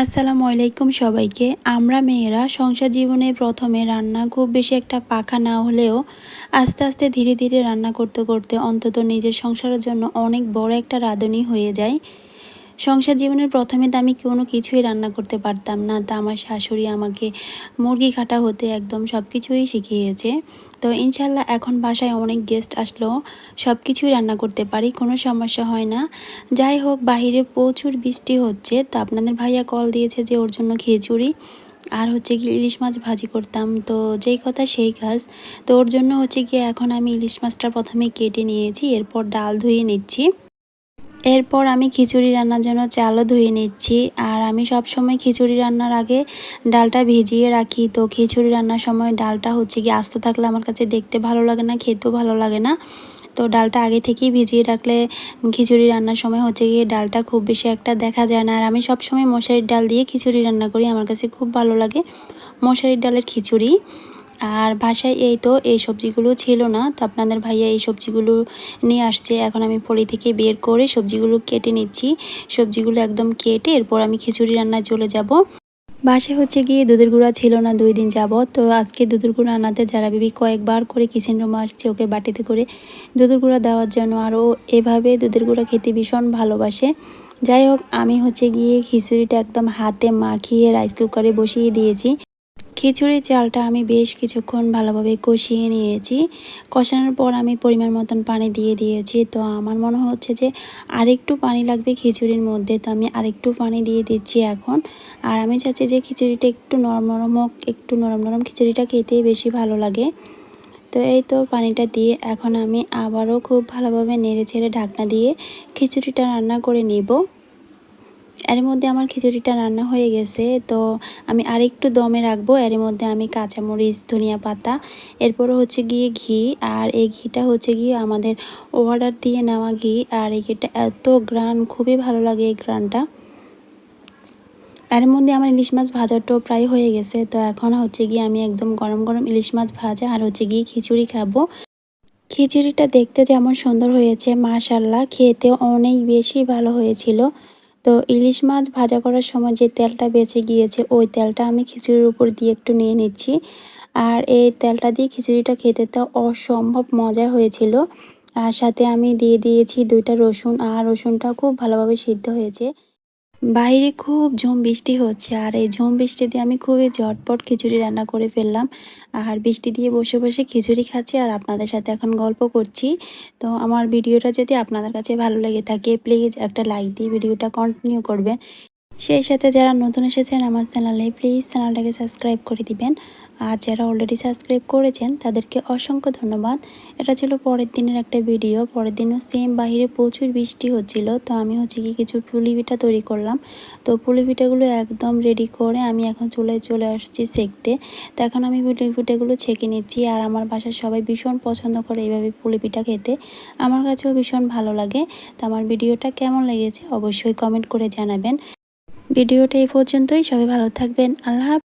আসসালামু আলাইকুম সবাইকে। আমরা মেয়েরা সংসার জীবনে প্রথমে রান্না খুব বেশি একটা পাকা না হলেও আস্তে আস্তে ধীরে ধীরে রান্না করতে করতে অন্তত নিজের সংসারের জন্য অনেক বড় একটা রাঁধুনি হয়ে যায়। সংসার জীবনের প্রথমে তো আমি কোনো কিছুই রান্না করতে পারতাম না। তা আমার শাশুড়ি আমাকে মুরগি কাটা হতে একদম সব কিছুই শিখিয়েছে। তো ইনশাল্লাহ এখন বাসায় অনেক গেস্ট আসলেও সব কিছুই রান্না করতে পারি, কোনো সমস্যা হয় না। যাই হোক, বাহিরে প্রচুর বৃষ্টি হচ্ছে, তো আপনাদের ভাইয়া কল দিয়েছে যে ওর জন্য খিচুড়ি আর হচ্ছে গিয়ে ইলিশ মাছ ভাজি করতাম। তো যেই কথা সেই কাজ। তো ওর জন্য হচ্ছে গিয়ে এখন আমি ইলিশ মাছটা প্রথমে কেটে নিয়েছি, এরপর ডাল ধুয়ে নিচ্ছি। এরপর আমি খিচুড়ি রান্নার জন্য চালও ধুয়ে নিচ্ছি। আর আমি সব সময় খিচুড়ি রান্নার আগে ডালটা ভিজিয়ে রাখি। তো খিচুড়ি রান্নার সময় ডালটা হচ্ছে গিয়ে আস্ত থাকলে আমার কাছে দেখতে ভালো লাগে না, খেতেও ভালো লাগে না। তো ডালটা আগে থেকেই ভিজিয়ে রাখলে খিচুড়ি রান্নার সময় হচ্ছে গিয়ে ডালটা খুব বেশি একটা দেখা যায় না। আর আমি সব সময় মশারির ডাল দিয়ে খিচুড়ি রান্না করি, আমার কাছে খুব ভালো লাগে মশারির ডালের খিচুড়ি। আর বাসায় এই তো এই সবজিগুলো ছিল না, তো আপনাদের ভাইয়া এই সবজিগুলো নিয়ে আসছে। এখন আমি পলি থেকে বের করে সবজিগুলো কেটে নিচ্ছি। সবজিগুলো একদম কেটে এরপর আমি খিচুড়ি রান্নায় চলে যাব। বাসায় হচ্ছে গিয়ে দুধের গুঁড়া ছিল না 2 দিন যাবত। তো আজকে দুধের গুঁড়া আনাতে যারা বিবি কয়েকবার করে কিচেন রুমে আসছে ওকে বাটিতে করে দুধের গুঁড়া দেওয়ার জন্য। আর ও এভাবে দুধের গুঁড়া খেতে ভীষণ ভালোবাসে। যাই হোক, আমি হচ্ছে গিয়ে খিচুড়িটা একদম হাতে মাখিয়ে রাইস কুকারে বসিয়ে দিয়েছি। খিচুড়ির চালটা আমি বেশ কিছুক্ষণ ভালোভাবে কষিয়ে নিয়েছি। কষানোর পর আমি পরিমাণ মতন পানি দিয়ে দিয়েছি। তো আমার মনে হচ্ছে যে আরেকটু পানি লাগবে খিচুড়ির মধ্যে, তো আমি আরেকটু পানি দিয়ে দিচ্ছি এখন। আর আমি চাচ্ছি যে খিচুড়িটা একটু নরম নরম হোক, একটু নরম নরম খিচুড়িটা খেতে বেশি ভালো লাগে। তো এই তো পানিটা দিয়ে এখন আমি আবারও খুব ভালোভাবে নেড়ে ছেড়ে ঢাকনা দিয়ে খিচুড়িটা রান্না করে নেব। এর মধ্যে আমার খিচুড়িটা রান্না হয়ে গেছে। তো আমি আরেকটু দমে রাখবো। এর মধ্যে আমি কাঁচামরিচ, ধনিয়া পাতা, এরপরও হচ্ছে গিয়ে ঘি। আর এই ঘিটা হচ্ছে গিয়ে আমাদের অর্ডার দিয়ে নেওয়া ঘি। আর এই ঘিটা এত গ্রান, খুবই ভালো লাগে এই গ্রানটা। এর মধ্যে আমার ইলিশ মাছ ভাজাটাও প্রায় হয়ে গেছে। তো এখন হচ্ছে গিয়ে আমি একদম গরম গরম ইলিশ মাছ ভাজা আর হচ্ছে গিয়ে খিচুড়ি খাবো। খিচুড়িটা দেখতে যেমন সুন্দর হয়েছে, মাশাল্লাহ খেতে অনেক বেশি ভালো হয়েছিল। তো ইলিশ মাছ ভাজা করার সময় যে তেলটা বেঁচে গিয়েছে ওই তেলটা আমি খিচুড়ির উপর দিয়ে একটু নিয়ে নিচ্ছি। আর এই তেলটা দিয়ে খিচুড়িটা খেতে তো অসম্ভব মজা হয়েছিল। আর সাথে আমি দিয়ে দিয়েছি 2টা রসুন, আর রসুনটা খুব ভালোভাবে সিদ্ধ হয়েছে। বাইরে খুব ঝুম বৃষ্টি হচ্ছে, আর এই ঝুম বৃষ্টি দিয়ে আমি খুবই ঝটপট খিচুড়ি রান্না করে ফেললাম। আর বৃষ্টি দিয়ে বসে বসে খিচুড়ি খাচ্ছি আর আপনাদের সাথে এখন গল্প করছি। তো আমার ভিডিওটা যদি আপনাদের কাছে ভালো লেগে থাকে প্লিজ একটা লাইক দিয়ে ভিডিওটা কন্টিনিউ করবেন। সেই সাথে যারা নতুন এসেছেন আমার চ্যানেলে প্লিজ চ্যানেলটাকে সাবস্ক্রাইব করে দিবেন। আর যারা অলরেডি সাবস্ক্রাইব করেছেন তাদেরকে অসংখ্য ধন্যবাদ। এটা ছিল পরের দিনের একটা ভিডিও। পরের দিনও সেম বাহিরে প্রচুর বৃষ্টি হচ্ছিল। তো আমি হচ্ছে কি কিছু পুলি পিঠা তৈরি করলাম। তো পুলি পিঠাগুলো একদম রেডি করে আমি এখন চলে আসছি সেঁকতে। তো এখন আমি পুলি পিঠাগুলো ছেঁকে নিচ্ছি। আর আমার বাসার সবাই ভীষণ পছন্দ করে এইভাবে পুলি পিঠা খেতে, আমার কাছেও ভীষণ ভালো লাগে। তো আমার ভিডিওটা কেমন লেগেছে অবশ্যই কমেন্ট করে জানাবেন। ভিডিওটা এই পর্যন্তই। সবাই ভালো থাকবেন। আল্লাহ হাফেজ।